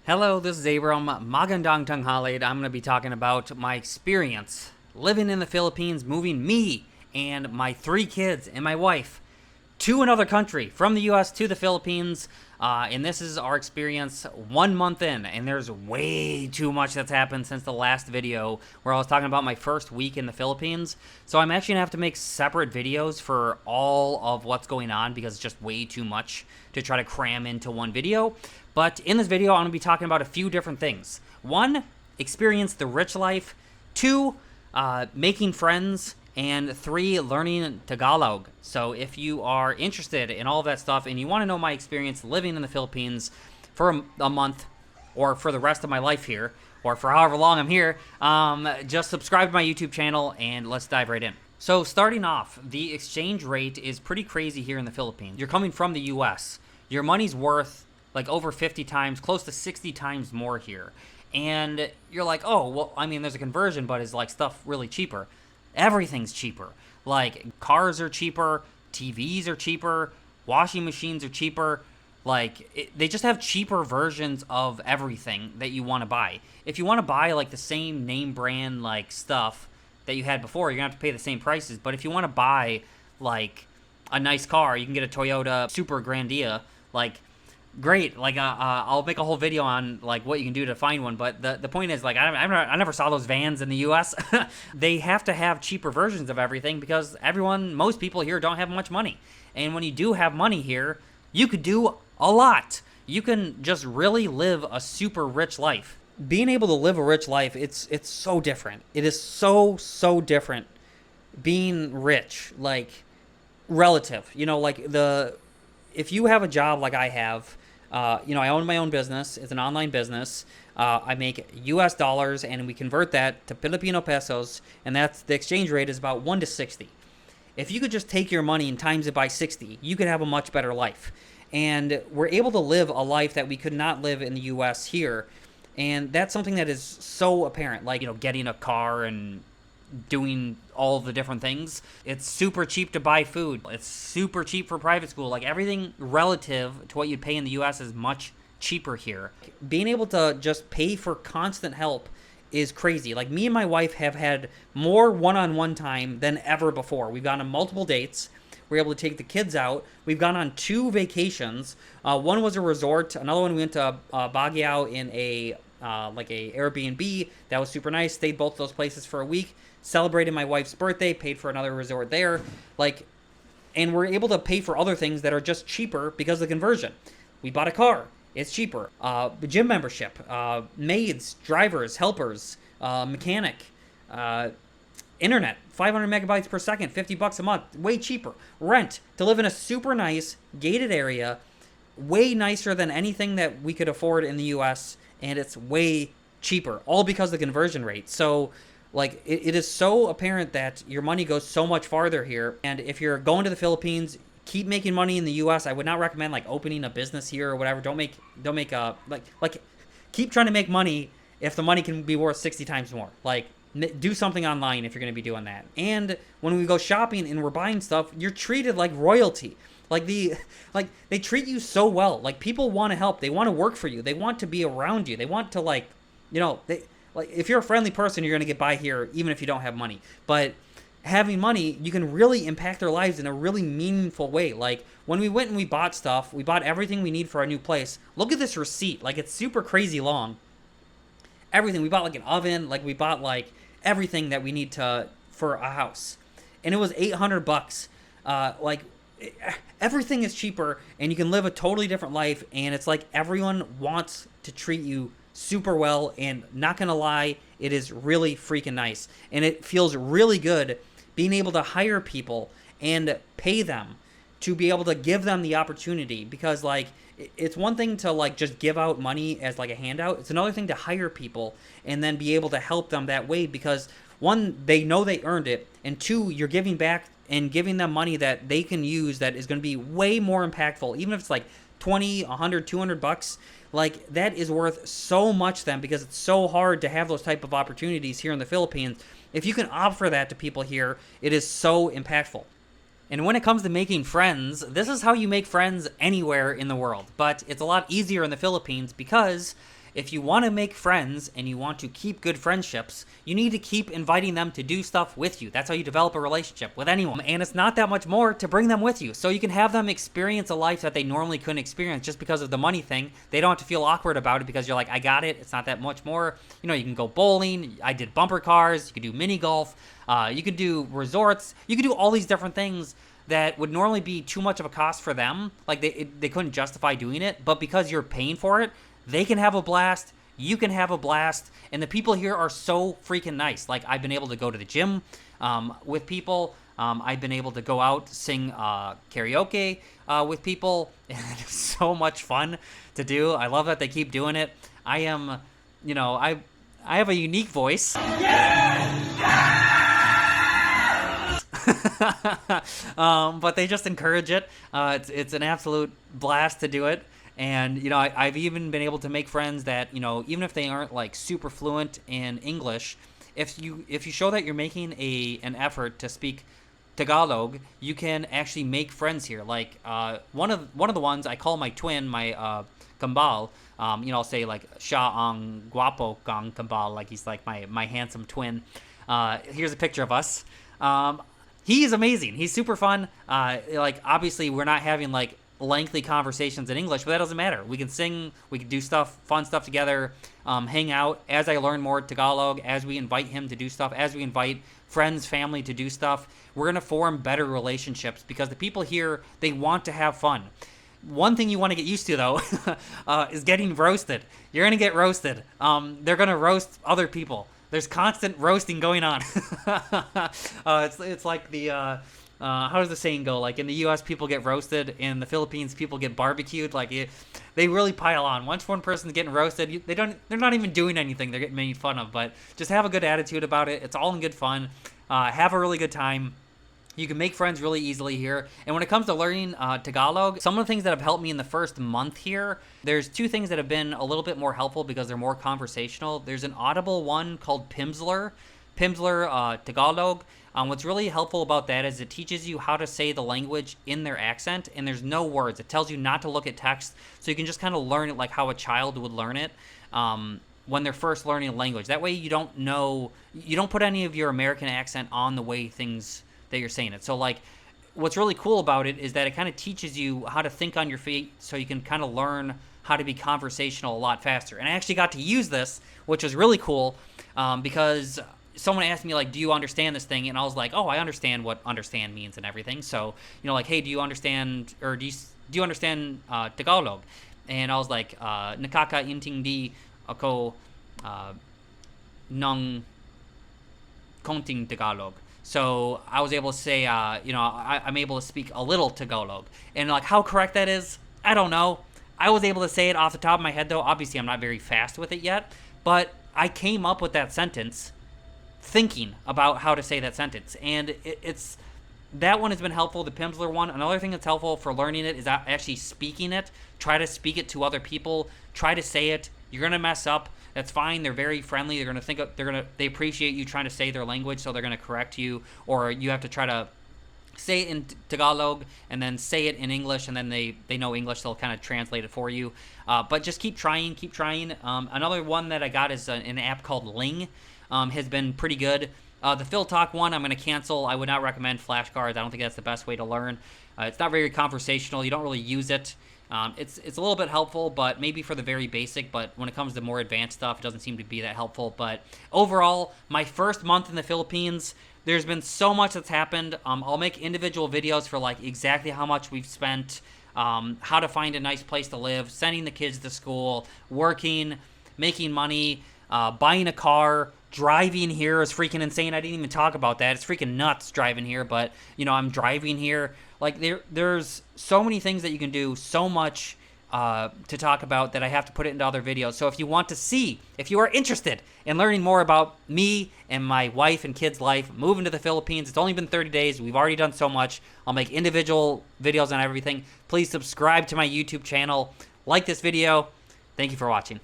Hello, this is Abram. Magandang tanghali. I'm going to be talking about my experience living in the Philippines, moving me and my 3 kids and my wife to another country, from the U.S. to the Philippines. And this is our experience 1 month in, and there's way too much that's happened since the last video where I was talking about my first week in the Philippines. So I'm actually going to have to make separate videos for all of what's going on because it's just way too much to try to cram into one video. But in this video, I'm going to be talking about a few different things. 1, experience the rich life. 2, making friends. And 3, learning Tagalog. So if you are interested in all of that stuff and you want to know my experience living in the Philippines for a month or for the rest of my life here or for however long I'm here, just subscribe to my YouTube channel and let's dive right in. So starting off, the exchange rate is pretty crazy here in the Philippines. You're coming from the US. Your money's worth like over 50 times, close to 60 times more here. And you're like, oh, well, I mean, there's a conversion, but is like stuff really cheaper? Everything's cheaper. Like, cars are cheaper, TVs are cheaper, washing machines are cheaper. Like, they just have cheaper versions of everything that you want to buy. If you want to buy, like, the same name brand, like, stuff that you had before, you're going to have to pay the same prices. But if you want to buy, like, a nice car, you can get a Toyota Super Grandia, like, great. Like, I'll make a whole video on like what you can do to find one, but the point is, like, I never saw those vans in the US. They have to have cheaper versions of everything because most people here don't have much money. And when you do have money here, you could do a lot. You can just really live a super rich life. Being able to live a rich life, it's so different. It is so different being rich, like, relative. You know, like, if you have a job like I have, I own my own business. It's an online business. I make US dollars, and we convert that to Filipino pesos, and that's the exchange rate is about 1 to 60. If you could just take your money and times it by 60, you could have a much better life. And we're able to live a life that we could not live in the US here, and that's something that is so apparent. Like, getting a car and doing all the different things. It's super cheap to buy food. It's super cheap for private school. Like, everything relative to what you'd pay in the US is much cheaper here. Being able to just pay for constant help is crazy. Like, me and my wife have had more one-on-one time than ever before. We've gone on multiple dates. We're able to take the kids out. We've gone on 2 vacations. One was a resort. Another one we went to Baguio in a Airbnb. That was super nice. Stayed both of those places for a week. Celebrated my wife's birthday, paid for another resort there. And we're able to pay for other things that are just cheaper because of the conversion. We bought a car. It's cheaper. The gym membership, maids, drivers, helpers, mechanic, internet, 500 megabytes per second, $50 a month, way cheaper. Rent, to live in a super nice, gated area, way nicer than anything that we could afford in the US, and it's way cheaper, all because of the conversion rate. So, like, it is so apparent that your money goes so much farther here. And if you're going to the Philippines, keep making money in the U.S. I would not recommend, like, opening a business here or whatever. Don't make keep trying to make money if the money can be worth 60 times more. Like, do something online if you're going to be doing that. And when we go shopping and we're buying stuff, you're treated like royalty. They treat you so well. Like, people want to help. They want to work for you. They want to be around you. They want to, like, if you're a friendly person, you're going to get by here even if you don't have money. But having money, you can really impact their lives in a really meaningful way. Like, when we went and we bought stuff, we bought everything we need for our new place. Look at this receipt. Like, it's super crazy long. Everything. We bought, like, an oven. Like, we bought, like, everything that we need for a house. And it was $800. Everything is cheaper, and you can live a totally different life. And it's like everyone wants to treat you super well, and not gonna lie, it is really freaking nice. And it feels really good being able to hire people and pay them to be able to give them the opportunity, because, like, it's one thing to, like, just give out money as, like, a handout. It's another thing to hire people and then be able to help them that way, because 1, they know they earned it, and 2, you're giving back and giving them money that they can use that is going to be way more impactful. Even if it's like 20, 100, $200, like, that is worth so much to them, because it's so hard to have those type of opportunities here in the Philippines. If you can offer that to people here, it is so impactful. And when it comes to making friends, this is how you make friends anywhere in the world. But it's a lot easier in the Philippines because if you want to make friends and you want to keep good friendships, you need to keep inviting them to do stuff with you. That's how you develop a relationship with anyone. And it's not that much more to bring them with you. So you can have them experience a life that they normally couldn't experience just because of the money thing. They don't have to feel awkward about it because you're like, I got it. It's not that much more. You know, you can go bowling. I did bumper cars. You can do mini golf. You can do resorts. You can do all these different things that would normally be too much of a cost for them. Like they couldn't justify doing it. But because you're paying for it, they can have a blast. You can have a blast. And the people here are so freaking nice. Like, I've been able to go to the gym with people. I've been able to go out, sing karaoke with people. And it's so much fun to do. I love that they keep doing it. I am, you know, I have a unique voice. But they just encourage it. It's an absolute blast to do it. And, you know, I've even been able to make friends that, you know, even if they aren't like super fluent in English, if you show that you're making an effort to speak Tagalog, you can actually make friends here. Like one of the ones I call my twin, my kambal. You know, I'll say like siya ang guapo kang kambal, like he's like my handsome twin. Here's a picture of us. He is amazing. He's super fun. Like, obviously we're not having like lengthy conversations in English, but that doesn't matter. We can sing, we can do fun stuff together, hang out. As I learn more Tagalog, as we invite him to do stuff, as we invite friends, family to do stuff, we're gonna form better relationships because the people here, they want to have fun. One thing you want to get used to, though, is getting roasted. You're gonna get roasted. They're gonna roast other people. There's constant roasting going on. It's like the how does the saying go? Like, in the U.S., people get roasted. In the Philippines, people get barbecued. Like, they really pile on. Once one person's getting roasted, they're not even doing anything. They're getting made fun of. But just have a good attitude about it. It's all in good fun. Have a really good time. You can make friends really easily here. And when it comes to learning Tagalog, some of the things that have helped me in the first month here, there's two things that have been a little bit more helpful because they're more conversational. There's an Audible one called Pimsleur Tagalog. What's really helpful about that is it teaches you how to say the language in their accent, and there's no words. It tells you not to look at text, so you can just kind of learn it like how a child would learn it when they're first learning a language. That way you don't put any of your American accent on the way things that you're saying it. So, like, what's really cool about it is that it kind of teaches you how to think on your feet so you can kind of learn how to be conversational a lot faster. And I actually got to use this, which was really cool because someone asked me, like, do you understand this thing? And I was like, oh, I understand what understand means and everything. So, you know, like, hey, do you understand, or do you understand Tagalog? And I was like, nakakaintindi ako ng konting Tagalog. So I was able to say, you know, I'm able to speak a little Tagalog. And, like, how correct that is, I don't know. I was able to say it off the top of my head, though. Obviously, I'm not very fast with it yet. But I came up with that sentence thinking about how to say that sentence. And it's that one has been helpful, the Pimsleur one. Another thing that's helpful for learning it is actually speaking it. Try to speak it to other people. Try to say it. You're going to mess up. That's fine. They're very friendly. They're going to they appreciate you trying to say their language, so they're going to correct you, or you have to try to say it in Tagalog and then say it in English, and then they know English, they'll kind of translate it for you. But just keep trying. Another one that I got is an app called Ling. Has been pretty good. The Phil Talk one, I'm going to cancel. I would not recommend flashcards. I don't think that's the best way to learn. It's not very conversational. You don't really use it. It's a little bit helpful, but maybe for the very basic. But when it comes to more advanced stuff, it doesn't seem to be that helpful. But overall, my first month in the Philippines, there's been so much that's happened. I'll make individual videos for like exactly how much we've spent, how to find a nice place to live, sending the kids to school, working, making money, buying a car. Driving here is freaking insane. I didn't even talk about that. It's freaking nuts driving here, but, you know, I'm driving here. Like, there's so many things that you can do, so much to talk about that I have to put it into other videos. So if you want to see, if you are interested in learning more about me and my wife and kids' life, moving to the Philippines, it's only been 30 days. We've already done so much. I'll make individual videos on everything. Please subscribe to my YouTube channel. Like this video. Thank you for watching.